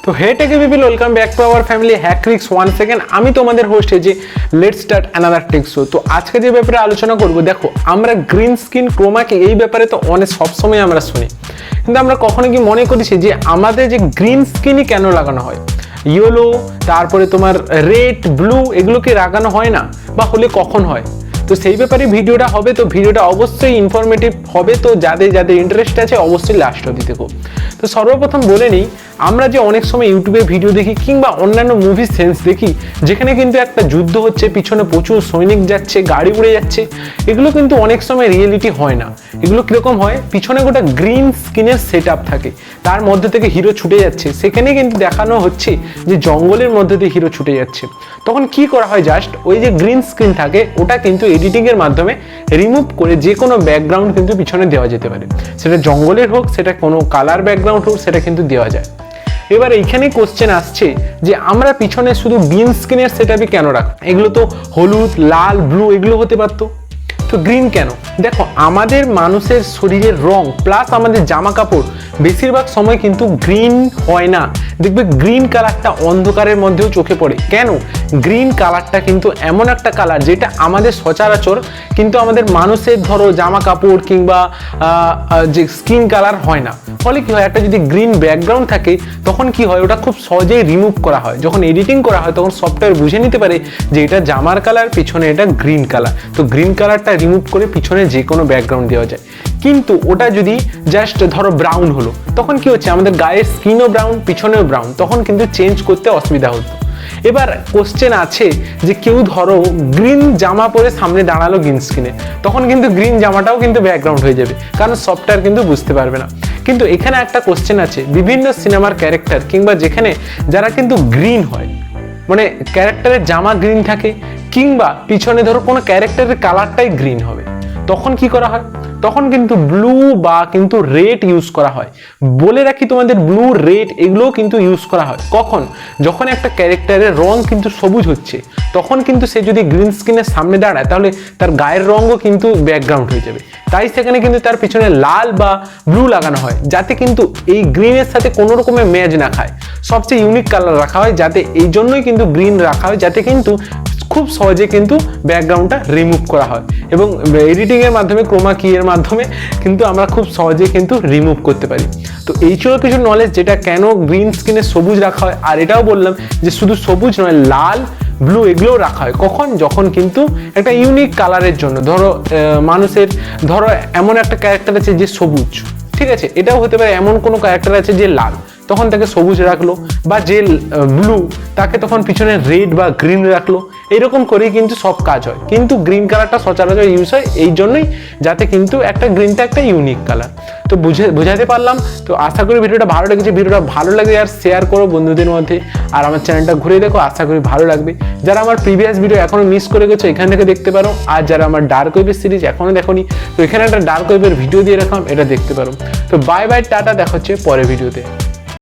তো hey tech people, welcome back to our family হ্যাকরিক্স one second. আমি তোমাদের হোস্ট যে let's start another tech show. তো আজকে যে ব্যাপারে আলোচনা করব, দেখো আমরা গ্রিন স্কিন ক্রোমা কি এই ব্যাপারে তো অনেক সবসময় আমরা শুনি, কিন্তু আমরা কখনো কি মনে করেছি যে আমাদের যে গ্রিন স্কিনই কেন লাগানো হয়, ইয়েলো তারপরে তোমার রেড ব্লু এগুলো কি লাগানো হয় না, বা হলে কখন হয়? তো সেই ব্যাপারে ভিডিওটা হবে। তো ভিডিওটা অবশ্যই ইনফরমেটিভ হবে, তো যাদের যাদের ইন্টারেস্ট আছে অবশ্যই লাস্ট অবধি দেখো। তো সর্বপ্রথম বলে নিই, আমরা যে অনেক সময় ইউটিউবে ভিডিও দেখি কিংবা অন্যান্য মুভি সেন্স দেখি, যেখানে কিন্তু একটা যুদ্ধ হচ্ছে, পিছনে প্রচুর সৈনিক যাচ্ছে, গাড়ি উড়ে যাচ্ছে, এগুলো কিন্তু অনেক সময় রিয়েলিটি হয় না। এগুলো কীরকম হয়, পিছনে গোটা গ্রিন স্কিনের সেট আপ থাকে, তার মধ্যে থেকে হিরো ছুটে যাচ্ছে, সেখানে কিন্তু দেখানো হচ্ছে যে জঙ্গলের মধ্যে দিয়ে হিরো ছুটে যাচ্ছে। তখন কি করা হয়, জাস্ট ওই যে গ্রিন স্ক্রিন থাকে ওটা কিন্তু এডিটিংয়ের মাধ্যমে রিমুভ করে যে কোনো ব্যাকগ্রাউন্ড কিন্তু পিছনে দেওয়া যেতে পারে, সেটা জঙ্গলের হোক, সেটা কোনো কালার ব্যাকগ্রাউন্ড হোক, সেটা কিন্তু দেওয়া যায়। এবার এইখানে কোশ্চেন আসছে যে আমরা পিছনে শুধু গ্রিন স্ক্রিনের সেটআপই কেন রাখি? এগুলো তো হলুদ, লাল, ব্লু এগুলো হতে পারতো, তো গ্রিন কেন? দেখো, আমাদের মানুষের শরীরের রং প্লাস আমাদের জামা কাপড় বেশিরভাগ সময় কিন্তু গ্রিন হয় না। দেখবে গ্রিন কালারটা অন্ধকারের মধ্যেও চোখে পড়ে। কেন? গ্রিন কালারটা কিন্তু এমন একটা কালার যেটা আমাদের সচরাচর কিন্তু আমাদের মানুষের ধরো জামা কাপড় কিংবা যে স্কিন কালার হয় না। ফলে কি হয়, একটা যদি গ্রিন ব্যাকগ্রাউন্ড থাকে তখন কি হয়, ওটা খুব সহজেই রিমুভ করা হয়। যখন এডিটিং করা হয় তখন সফটওয়্যার বুঝে নিতে পারে যে এটা জামার কালার, পিছনে এটা গ্রিন কালার, তো গ্রিন কালারটা রিমুভ করে পিছনে যে কোনো ব্যাকগ্রাউন্ড দেওয়া যায়। কিন্তু ওটা যদি জাস্ট ধরো ব্রাউন হলো, তখন কি হচ্ছে, আমাদের গায়ের স্কিনও ব্রাউন, পিছনেও ব্রাউন, তখন কিন্তু চেঞ্জ করতে অসুবিধা হতো। এবার কোশ্চেন আছে যে কেউ ধরো গ্রিন জামা পরে সামনে দাঁড়ালো গ্রিন স্কিনে, তখন কিন্তু গ্রিন জামাটাও কিন্তু ব্যাকগ্রাউন্ড হয়ে যাবে, কারণ সফটওয়্যার কিন্তু বুঝতে পারবে না। কিন্তু এখানে একটা কোশ্চেন আছে, বিভিন্ন সিনেমার ক্যারেক্টার কিংবা যেখানে যারা কিন্তু গ্রিন হয়, মানে ক্যারেক্টারের জামা গ্রিন থাকে কিংবা পিছনে ধরো কোনো ক্যারেক্টারের কালারটাই গ্রিন হবে, তখন কি করা হয়, তখন কিন্তু ব্লু বা কিন্তু রেড ইউজ করা হয়। বলে রাখি তোমাদের, ব্লু রেড এগুলোও কিন্তু ইউজ করা হয় কখন, যখন একটা ক্যারেক্টারের রং কিন্তু সবুজ হচ্ছে, তখন কিন্তু সে যদি গ্রিন স্ক্রিনের সামনে দাঁড়ায় তাহলে তার গায়ের রঙও কিন্তু ব্যাকগ্রাউন্ড হয়ে যাবে। তাই সেখানে কিন্তু তার পিছনে লাল বা ব্লু লাগানো হয়, যাতে কিন্তু এই গ্রিনের সাথে কোনো রকমের ম্যাচ না খায়। সবচেয়ে ইউনিক কালার রাখা হয়, যাতে এই জন্যই কিন্তু গ্রিন রাখা হয়, যাতে কিন্তু খুব সহজে কিন্তু ব্যাকগ্রাউন্ডটা রিমুভ করা হয়, এবং এডিটিং এর মাধ্যমে ক্রোমা কি এর মাধ্যমে কিন্তু আমরা খুব সহজে কিন্তু রিমুভ করতে পারি। তো এই ছিল কিছু নলেজ, যেটা কেন গ্রিন স্ক্রিনে সবুজ রাখা হয়। আর এটাও বললাম যে শুধু সবুজ নয়, লাল, ব্লু এগুলোও রাখা হয় কখন, যখন কিন্তু একটা ইউনিক কালারের জন্য। ধরো মানুষের ধরো এমন একটা ক্যারেক্টার আছে যে সবুজ, ঠিক আছে, এটাও হতে পারে এমন কোনো ক্যারেক্টার আছে যে লাল, তখন তাকে সবুজ রাখলো, বা যে ব্লু তাকে তখন পিছনে রেড বা গ্রিন রাখলো। এরকম করেই কিন্তু সব কাজ হয়, কিন্তু গ্রিন কালারটা সচরাচর ইউজ হয় এই জন্যই, যাতে কিন্তু একটা গ্রিনটা একটা ইউনিক কালার। তো বোঝাতে পারলাম। তো আশা করি ভিডিওটা ভালো লেগেছে। ভিডিওটা ভালো লাগে আর শেয়ার করো বন্ধুদের মধ্যে, আর আমার চ্যানেলটা ঘুরে দেখো, আশা করি ভালো লাগবে। যারা আমার প্রিভিয়াস ভিডিও এখনো মিস করে গেছো, এখান থেকে দেখতে পারো। আর যারা আমার ডার্ক ওয়েবের সিরিজ এখনো দেখোনি, তো এখানে একটা ডার্ক ওয়েবের ভিডিও দিয়ে রাখলাম, এটা দেখতে পারো। তো বাই বাই, টাটা, দেখা হচ্ছে পরের ভিডিওতে।